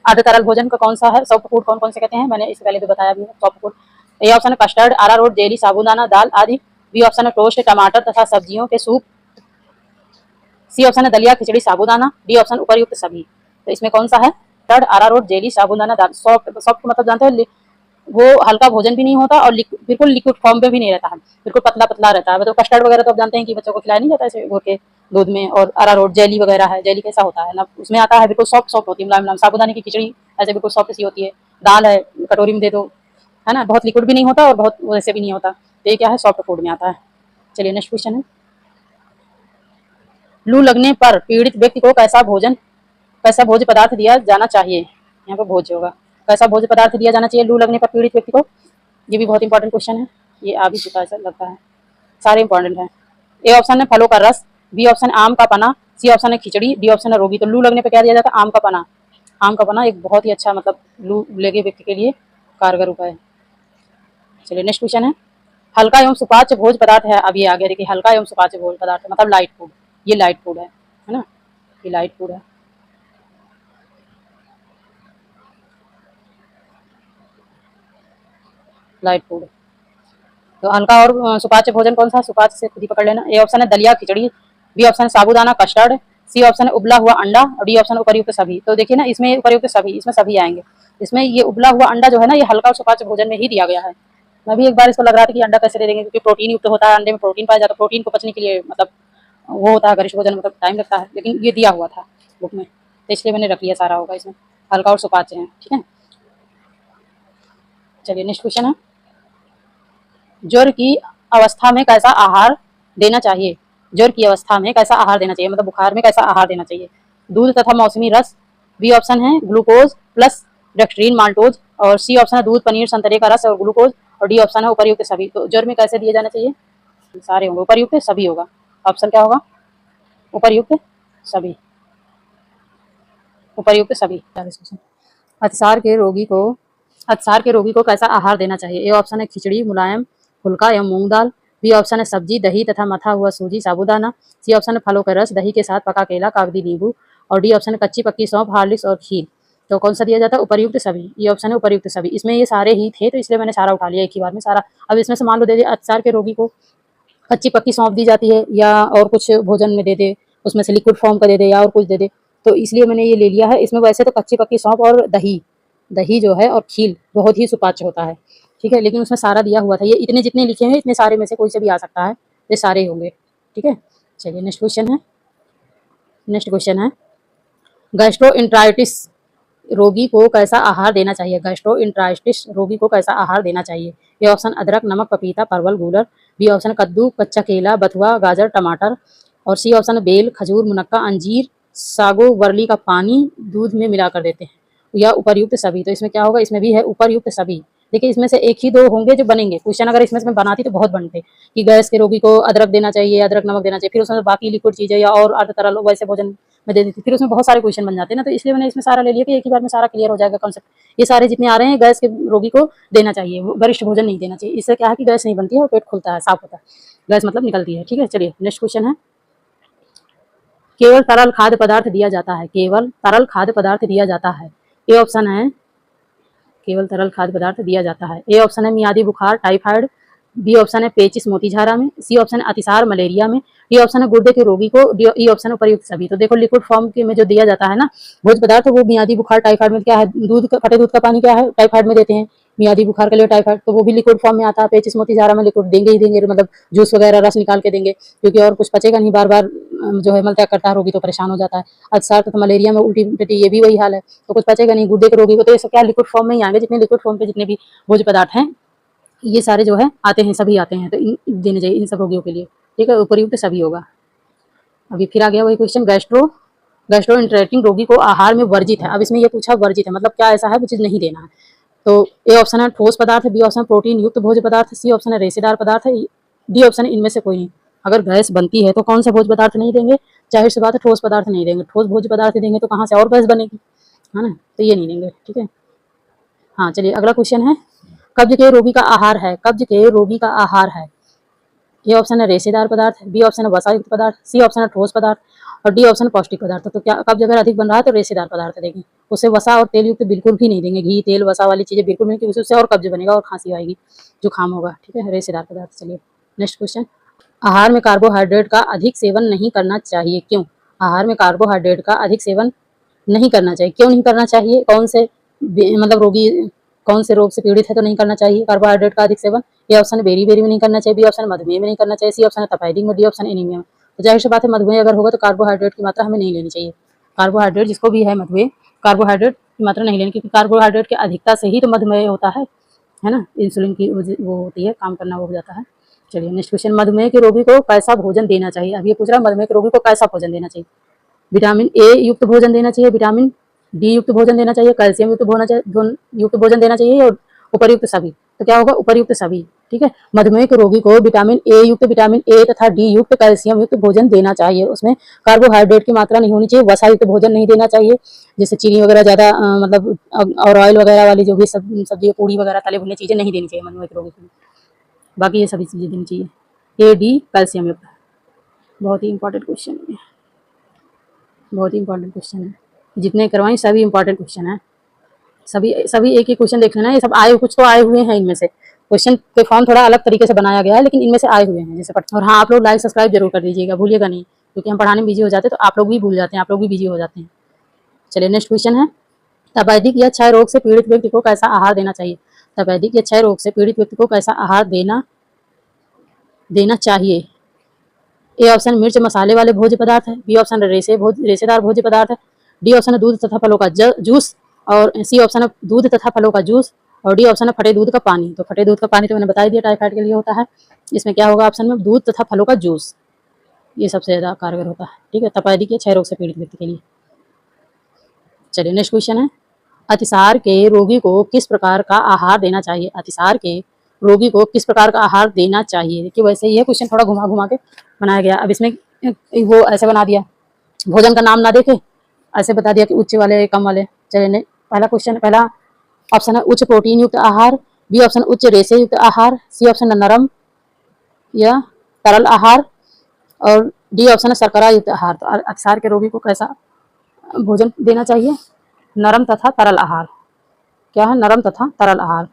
अर्ध तरल भोजन का कौन सा है, सॉफ्ट फूड कौन कौन से कहते हैं, मैंने इससे पहले भी बताया भी है। सॉफ्ट फूड ए ऑप्शन है कस्टर्ड, अरारोट, जेली, साबूदाना, दाल आदि। बी ऑप्शन है टोस्ट, टमाटर तथा सब्जियों के सूप। सी ऑप्शन है दलिया, खिचड़ी, साबूदाना। डी ऑप्शन उपर्युक्त सभी। तो इसमें कौन सा है? कस्टर्ड, अरारोट, जेली, साबूदाना, दाल। सॉफ्ट सॉफ्ट मतलब जानते हैं वो हल्का भोजन भी नहीं होता और बिल्कुल लिक्विड फॉर्म में भी नहीं रहता है, बिल्कुल पतला पतला रहता है। तो कस्टर्ड वगैरह तो आप जानते हैं कि बच्चों को खिलाया नहीं जाता ऐसे घोल के दूध में। और अरारोट जेली वगैरह है, जेली कैसा होता है ना, उसमें आता है बिल्कुल सॉफ्ट सॉफ्ट होती है, मुलायम मुलायम। साबूदाने की खिचड़ी ऐसे बिल्कुल सॉफ्ट सी होती है। दाल है कटोरी में दे दो, है ना, बहुत लिक्विड भी नहीं होता और बहुत वैसे भी नहीं होता। तो ये क्या है? सॉफ्ट फूड में आता है। चलिए नेक्स्ट क्वेश्चन है, लू लगने पर पीड़ित व्यक्ति को कैसा भोज्य पदार्थ दिया जाना चाहिए? यहाँ पर भोज्य होगा, कैसा भोज्य पदार्थ दिया जाना चाहिए लू लगने पर पीड़ित व्यक्ति को? ये भी बहुत इंपॉर्टेंट क्वेश्चन है, ये आ भी चुका है लगता है, सारे इंपॉर्टेंट हैं। ए ऑप्शन है फलों का रस, बी ऑप्शन है आम का पना, सी ऑप्शन है खिचड़ी, डी ऑप्शन है रोगी। तो लू लगने पर क्या दिया जाता है? आम का पना। आम का पना एक बहुत ही अच्छा मतलब लू लगे व्यक्ति के लिए कारगर उपाय है। चलिए नेक्स्ट क्वेश्चन है, हल्का एवं सुपाच्य भोज्य पदार्थ है। अब ये आ गया देखिए, हल्का एवं सुपाच्य भोज्य पदार्थ मतलब लाइट फूड। ये लाइट फूड है ना, ये लाइट फूड है। लाइट फूड तो हल्का और सुपाच्य भोजन कौन सा? सुपाच्य से खुद ही पकड़ लेना। ए ऑप्शन है दलिया, खिचड़ी, बी ऑप्शन है साबूदाना, कस्टर्ड, सी ऑप्शन है उबला हुआ अंडा और डी ऑप्शन उपर्युक्त सभी। तो देखिए ना, इसमें उपर्युक्त सभी, इसमें सभी आएंगे। इसमें ये उबला हुआ अंडा जो है ना, ये हल्का और सुपाच्य भोजन में ही दिया गया है। मैं भी एक बार इसको लग रहा था कि अंडा कैसे दे देंगे, क्योंकि प्रोटीन युक्त होता है, अंडे में प्रोटीन पाया जाता है, प्रोटीन को पचने के लिए मतलब वो होता है गरिष्ठ भोजन, मतलब टाइम लगता है, लेकिन ये दिया हुआ था बुक में, तो इसलिए मैंने रख लिया सारा होगा इसमें, हल्का और सुपाच्य है। ठीक है, चलिए नेक्स्ट क्वेश्चन है, ज्वर की अवस्था में कैसा आहार देना चाहिए? ज्वर की अवस्था में कैसा आहार देना चाहिए, मतलब बुखार में कैसा आहार देना चाहिए? दूध तथा मौसमी रस, बी ऑप्शन है ग्लूकोज प्लस डेक्स्ट्रीन माल्टोज, और सी ऑप्शन है दूध, पनीर, संतरे का रस और ग्लूकोज, और डी ऑप्शन है उपर्युक्त सभी। तो ज्वर में कैसे दिया जाना चाहिए? सारे होंगे, उपर्युक्त सभी होगा। ऑप्शन क्या होगा? उपर्युक्त सभी, उपर्युक्त सभी। अतिसार के रोगी को कैसा आहार देना चाहिए? ए ऑप्शन है खिचड़ी, मुलायम, फुल्का एवं मूंग दाल, बी ऑप्शन है सब्जी, दही तथा मथा हुआ सूजी, साबूदाना, सी ऑप्शन है फलों का रस, दही के साथ पका केला, कागजी नींबू, और डी ऑप्शन है कच्ची पक्की सौंफ, हार्लिक्स और खीर। तो कौन सा दिया जाता है? उपर्युक्त सभी। ये ऑप्शन है उपर्युक्त सभी। इसमें ये सारे ही थे तो इसलिए मैंने सारा उठा लिया एक ही बार में सारा। अब इसमें से मान लो दे दे अतिसार के रोगी को कच्ची पक्की सौंफ दी जाती है या और कुछ भोजन में दे दे, उसमें से लिक्विड फॉर्म का दे दे या और कुछ दे दे, तो इसलिए मैंने ये ले लिया है। इसमें वैसे तो कच्ची पक्की सौंफ और दही दही जो है और खील बहुत ही सुपाच्य होता है। ठीक है, लेकिन उसमें सारा दिया हुआ था, ये इतने जितने लिखे हैं इतने सारे में से कोई से भी आ सकता है, ये सारे होंगे। ठीक है, चलिए नेक्स्ट क्वेश्चन है गैस्ट्रोइंट्राइटिस रोगी को कैसा आहार देना चाहिए? गैस्ट्रोइंट्राइटिस रोगी को कैसा आहार देना चाहिए? ए ऑप्शन अदरक, नमक, पपीता, परवल, गूलर, बी ऑप्शन कद्दू, कच्चा केला, बथुआ, गाजर, टमाटर, और सी ऑप्शन बेल, खजूर, मुनक्का, अंजीर, सागो, वर्ली का पानी दूध में मिलाकर देते हैं, या उपर्युक्त सभी। तो इसमें क्या होगा? इसमें भी है उपर्युक्त सभी। देखिए इसमें से एक ही दो होंगे जो बनेंगे। क्वेश्चन अगर इसमें से मैं बनाती तो बहुत बनते कि गैस के रोगी को अदरक देना चाहिए, अदरक नमक देना चाहिए, फिर उसमें बाकी लिक्विड चीजें या और अर्ध तरल वैसे भोजन में दे देती, फिर उसमें बहुत सारे क्वेश्चन बन जाते हैं ना, तो इसलिए मैंने इसमें सारा ले लिया कि एक ही बार में सारा क्लियर हो जाएगा कॉन्सेप्ट। ये सारे जितने आ रहे हैं गैस के रोगी को देना चाहिए, वरिष्ठ भोजन नहीं देना चाहिए। इससे क्या है कि गैस नहीं बनती है और पेट खुलता है, साफ होता है, गैस मतलब निकलती है। ठीक है, चलिए नेक्स्ट क्वेश्चन है, केवल तरल खाद्य पदार्थ दिया जाता है, केवल तरल खाद्य पदार्थ दिया जाता है। ए ऑप्शन है केवल तरल खाद्य पदार्थ दिया जाता है। ए ऑप्शन है मियादी बुखार, टाइफाइड, बी ऑप्शन है पेचिस मोतीझारा में, सी ऑप्शन है अतिसार मलेरिया में, डी ऑप्शन है गुर्दे के रोगी को, ई ऑप्शन है उपर्युक्त सभी। तो देखो लिक्विड फॉर्म के में जो दिया जाता है ना भोज्य पदार्थ, वो मियादी बुखार, टाइफाइड में क्या है? दूध का, फटे दूध का पानी क्या है? टाइफाइड में देते हैं, मियादी बुखार के लिए टाइफाइड, तो वो भी लिक्विड फॉर्म में आता है। पेचिस मोतीझारा में लिक्विड देंगे ही देंगे, मतलब जूस वगैरह रस निकाल के देंगे, क्योंकि और कुछ पचेगा नहीं, बार बार जो है मल त्याग करता है रोगी तो परेशान हो जाता है। अतिसार तथा मलेरिया में उल्टी टटी, ये भी वही हाल है, तो कुछ पचेगा नहीं गुर्दे के रोगी को, तो ये सब क्या लिक्विड फॉर्म में ही आएंगे। जितने लिक्विड फॉर्म पे जितने भी भोज्य पदार्थ हैं ये सारे जो है आते हैं, सभी आते हैं, तो इन देने चाहिए इन सब रोगियों के लिए। ठीक है, उपर्युक्त सभी होगा। अभी फिर आ गया वही क्वेश्चन, गैस्ट्रोइंटेस्टाइनल रोगी को आहार में वर्जित है। अब इसमें ये पूछा वर्जित है मतलब क्या ऐसा है वो चीज नहीं देना है। तो ए ऑप्शन है ठोस पदार्थ, बी ऑप्शन प्रोटीन युक्त भोज्य पदार्थ, सी ऑप्शन है रेशेदार पदार्थ है, डी ऑप्शन इनमें से कोई नहीं। अगर गैस बनती है तो कौन सा भोज्य पदार्थ नहीं देंगे, जाहिर सी बात है ठोस पदार्थ नहीं देंगे, ठोस भोज्य पदार्थ देंगे तो कहाँ से और गैस बनेगी, है ना, तो ये नहीं देंगे, ठीक है। हाँ चलिए अगला क्वेश्चन है, कब्ज के रोगी का आहार है, कब्ज के रोगी का आहार है, ए ऑप्शन है रेशेदार पदार्थ, बी ऑप्शन है वसा युक्त पदार्थ, सी ऑप्शन है ठोस पदार्थ और डी ऑप्शन पौष्टिक पदार्थ। तो क्या कब्ज अगर अधिक बन रहा है तो रेशेदार पदार्थ देंगे, उसे वसा और तेल युक्त बिल्कुल भी नहीं देंगे, घी तेल वसा वाली चीजें बिल्कुल नहीं, क्योंकि उससे और कब्ज बनेगा और खांसी आएगी, जुकाम होगा, ठीक है, रेशेदार पदार्थ। चलिए नेक्स्ट क्वेश्चन, आहार में कार्बोहाइड्रेट का अधिक सेवन नहीं करना चाहिए, क्यों? आहार में कार्बोहाइड्रेट का अधिक सेवन नहीं करना चाहिए, क्यों नहीं करना चाहिए, कौन से मतलब रोगी कौन से रोग से पीड़ित है तो नहीं करना चाहिए कार्बोहाइड्रेट का अधिक सेवन, ए ऑप्शन बेरी बेरी में नहीं करना चाहिए, बी ऑप्शन मधुमेह में नहीं करना चाहिए, सी ऑप्शन है तपेदिक में, डी ऑप्शन एनीमिया में। तो जाहिर सी बात है मधुमेह अगर होगा तो कार्बोहाइड्रेट की मात्रा हमें नहीं लेनी चाहिए, कार्बोहाइड्रेट जिसको भी है मधुमेह, कार्बोहाइड्रेट की मात्रा नहीं लेनी, क्योंकि कार्बोहाइड्रेट की अधिकता से ही तो मधुमेह होता है ना, इंसुलिन की वो होती है, काम करना वो हो जाता है। चलिए नेक्स्ट क्वेश्चन, मधुमेह के रोगी को कैसा भोजन देना चाहिए, अब ये पूछ रहा है मधुमेह के रोगी को कैसा भोजन देना चाहिए, विटामिन ए युक्त भोजन देना चाहिए, विटामिन डी युक्त भोजन देना चाहिए, कैल्शियम युक्त भोजन देना चाहिए और उपरयुक्त सभी। तो क्या होगा उपरयुक्त सभी, ठीक है। मधुमेह के रोगी को विटामिन ए तथा डी युक्त कैल्शियम युक्त भोजन देना चाहिए, उसमें कार्बोहाइड्रेट की मात्रा नहीं होनी चाहिए, वसा युक्त भोजन नहीं देना चाहिए, जैसे चीनी वगैरह ज्यादा मतलब और ऑयल वगैरह वाली जो भी सब्जी पूड़ी वगैरह तले भुने चीजें नहीं देनी चाहिए मधुमेह के रोगी को, बाकी ये सभी चीजें देनी चाहिए, ए डी कैल्शियम युक्त। बहुत ही इंपॉर्टेंट क्वेश्चन है, बहुत ही इंपॉर्टेंट क्वेश्चन है, जितने करवाएं सभी इंपॉर्टेंट क्वेश्चन है, सभी एक ही क्वेश्चन देख लेना, ये सब आए कुछ तो आए हुए हैं, इनमें से क्वेश्चन के फॉर्म थोड़ा अलग तरीके से बनाया गया है, लेकिन इनमें से आए हुए हैं जैसे और हाँ आप लोग लाइक सब्सक्राइब जरूर कर दीजिएगा, भूलिएगा नहीं, क्योंकि हम पढ़ाने में बिजी हो जाते हैं तो आप लोग भी भूल जाते हैं, आप लोग भी बिजी हो जाते हैं। चलिए नेक्स्ट क्वेश्चन है, तपेदिक या क्षय रोग से पीड़ित व्यक्ति को कैसा आहार देना चाहिए, तपेदिक या क्षय रोग से पीड़ित व्यक्ति को कैसा आहार देना चाहिए, ए ऑप्शन मिर्च मसाले वाले भोज्य पदार्थ है, बी ऑप्शन रेशेदार भोज्य पदार्थ है, डी ऑप्शन है दूध तथा फलों का जूस और सी ऑप्शन है दूध तथा फलों का जूस और डी ऑप्शन है फटे दूध का पानी। तो फटे दूध का पानी तो मैंने बता दिया टाइफाइड के लिए होता है, इसमें क्या होगा ऑप्शन में दूध तथा फलों का जूस, ये सबसे ज्यादा कारगर होता है, ठीक है, तपेदिक या क्षय रोग से पीड़ित व्यक्ति के लिए। चलिए नेक्स्ट क्वेश्चन है, अतिसार के रोगी को किस प्रकार का आहार देना चाहिए, अतिसार के रोगी को किस प्रकार का आहार देना चाहिए। देखिए वैसे ये क्वेश्चन थोड़ा घुमा घुमा के बनाया गया, अब इसमें वो ऐसे बना दिया, भोजन का नाम ना देके ऐसे बता दिया कि उच्च वाले कम वाले। चलिए पहला क्वेश्चन, पहला ऑप्शन है उच्च प्रोटीन युक्त आहार, बी ऑप्शन उच्च रेशे युक्त आहार, सी ऑप्शन है नरम या तरल आहार और डी ऑप्शन है शर्करा युक्त आहार। तो अतिसार के रोगी को कैसा भोजन देना चाहिए, नरम तथा तरल आहार, क्या है नरम तथा तरल आहार,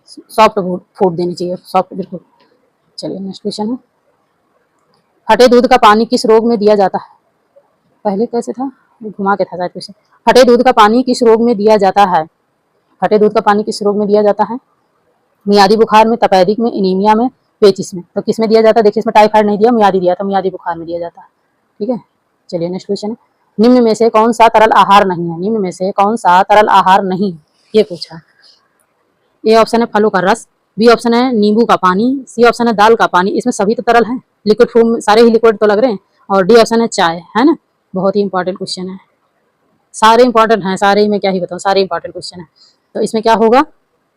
सॉफ्ट फूड देनी चाहिए, सॉफ्ट बिल्कुल। चलिए नेक्स्ट क्वेश्चन है, फटे दूध का पानी किस रोग में दिया जाता है, पहले कैसे था घुमा के था शायद क्वेश्चन, फटे दूध का पानी किस रोग में दिया जाता है, फटे दूध का पानी किस रोग में दिया जाता है, मियादी बुखार में, तपेदिक में, एनीमिया में, पेचिस में। तो किस में दिया जाता है, देखिए इसमें टाइफाइड नहीं दिया, मियादी दिया था, मियादी बुखार में दिया जाता है, ठीक है। चलिए नेक्स्ट क्वेश्चन है, निम्न में से कौन सा तरल आहार नहीं है, निम्न में से कौन सा तरल आहार नहीं, ये पूछा है। ए ऑप्शन है फलों का रस, बी ऑप्शन है नींबू का पानी, सी ऑप्शन है दाल का पानी, इसमें सभी तो तरल है, लिक्विड फॉर्म में सारे ही लिक्विड तो लग रहे हैं, और डी ऑप्शन है चाय, है ना, बहुत ही इंपॉर्टेंट क्वेश्चन है, सारे इंपॉर्टेंट हैं, सारे में क्या ही बताऊँ, सारे इंपॉर्टेंट क्वेश्चन है। तो इसमें क्या होगा,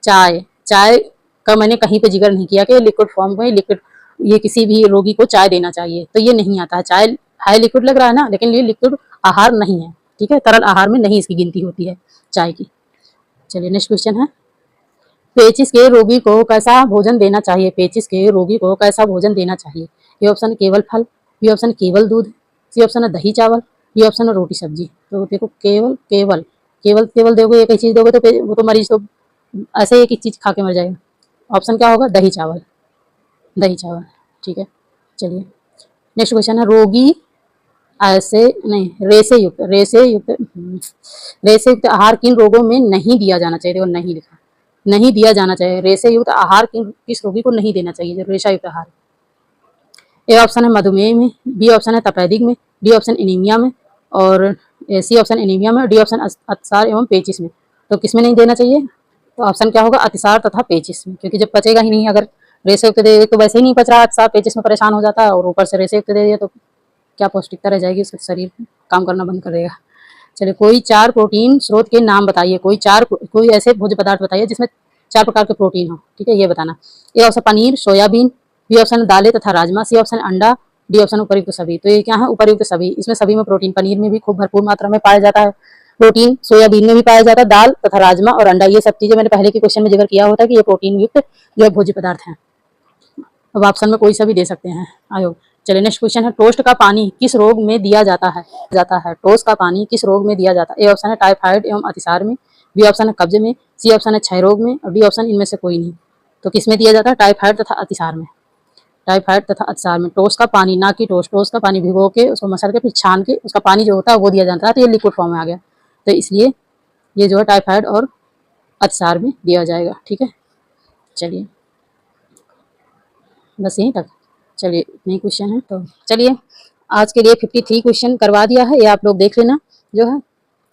चाय, चाय का मैंने कहीं पे जिक्र नहीं किया कि लिक्विड फॉर्म में लिक्विड ये किसी भी रोगी को चाय देना चाहिए, तो ये नहीं आता है, चाय हाई लिक्विड लग रहा है ना, लेकिन ये लिक्विड आहार नहीं है, ठीक है, तरल आहार में नहीं इसकी गिनती होती है चाय की। चलिए नेक्स्ट क्वेश्चन है, पेचिस के रोगी को कैसा भोजन देना चाहिए, पेचिस के रोगी को कैसा भोजन देना चाहिए, ये ऑप्शन केवल फल, बी ऑप्शन केवल दूध, सी ऑप्शन है दही चावल, ये ऑप्शन है रोटी सब्जी। तो देखो केवल केवल केवल केवल दोगे एक ही चीज दोगे तो वो तो मरीज तो ऐसे एक ही चीज खा के मर जाएगा, ऑप्शन क्या होगा दही चावल, दही चावल, ठीक है। चलिए नेक्स्ट क्वेश्चन है, रोगी ऐसे नहीं रेशे युक्त आहार किन रोगों में नहीं दिया जाना चाहिए, देखो नहीं लिखा, नहीं दिया जाना चाहिए, रेशे युक्त आहार किस रोगी को नहीं देना चाहिए, जो रेशा युक्त आहार, ए ऑप्शन है मधुमेह में, बी ऑप्शन है तपेदिक में, डी ऑप्शन एनीमिया में और सी ऑप्शन एनीमिया में, डी ऑप्शन अतिसार एवं पेचिस में। तो किस में नहीं देना चाहिए, तो ऑप्शन क्या होगा अतिसार तथा पेचिस में, क्योंकि जब पचेगा ही नहीं, अगर रेशे युक्त दे तो वैसे ही नहीं पच रहा, अतिसार पेचिस में परेशान हो जाता है और ऊपर से रेशे युक्त दे दिया तो क्या पौष्टिकता रह जाएगी, उसका शरीर काम करना बंद कर देगा। चलिए, कोई 4 प्रोटीन स्रोत के नाम बताइए। कोई ऐसे भोज्य पदार्थ बताइए जिसमें 4 प्रकार के प्रोटीन हो। ठीक है, ये बताना। A option paneer, soybean, B option दालें तथा राजमा, सी ऑप्शन अंडा, डी ऑप्शन उपर्युक्त सभी। तो ये क्या है? उपर्युक्त सभी। इसमें सभी में प्रोटीन, पनीर में भी खूब भरपूर मात्रा में पाया जाता है प्रोटीन, सोयाबीन में भी पाया जाता है, दाल तथा राजमा और अंडा, ये सब चीजें मैंने पहले के क्वेश्चन में जिक्र किया होता है कि ये प्रोटीन युक्त जो है भोज्य पदार्थ है। अब ऑप्शन में कोई सा भी दे सकते हैं आयोग। चलिए, नेक्स्ट क्वेश्चन है, टोस्ट का पानी किस रोग में दिया जाता है? टोस्ट का पानी किस रोग में दिया जाता है? ए ऑप्शन है टाइफाइड एवं अतिसार में, बी ऑप्शन है कब्ज में, सी ऑप्शन है क्षय रोग में और डी ऑप्शन इनमें से कोई नहीं। तो किस में दिया जाता है? टाइफाइड तथा अतिसार में। टाइफाइड तथा अतिसार में टोस्ट का पानी, ना कि टोस्ट का पानी भिगो के उसको मसल के फिर छान के उसका पानी जो होता है वो दिया जाता है, तो ये लिक्विड फॉर्म में आ गया। तो इसलिए ये जो है टाइफाइड और अतिसार में दिया जाएगा। ठीक है, चलिए बस यहीं तक। चलिए, इतने क्वेश्चन है। तो चलिए, आज के लिए 53 क्वेश्चन करवा दिया है, ये आप लोग देख लेना जो है।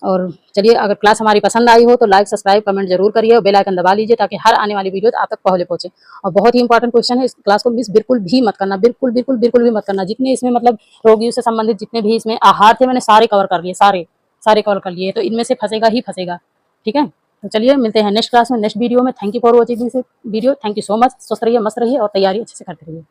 और चलिए, अगर क्लास हमारी पसंद आई हो तो लाइक, सब्सक्राइब, कमेंट जरूर करिए और बेल आइकन दबा लीजिए ताकि हर आने वाली वीडियो आप तक पहले पहुंचे। और बहुत ही इंपॉर्टेंट क्वेश्चन है, इस क्लास को मिस बिल्कुल भी मत करना, बिल्कुल बिल्कुल बिल्कुल भी मत करना। जितने इसमें मतलब रोगियों से संबंधित जितने भी इसमें आहार थे मैंने सारे कवर कर लिए, सारे कवर कर लिए। तो इनमें से फंसेगा ही फंसेगा। ठीक है, तो चलिए मिलते हैं नेक्स्ट क्लास में, नेक्स्ट वीडियो में। Thank you for watching this video. Thank you so much. स्वस्थ रहिए, मस्त रहिए और तैयारी अच्छे से करते रहिए।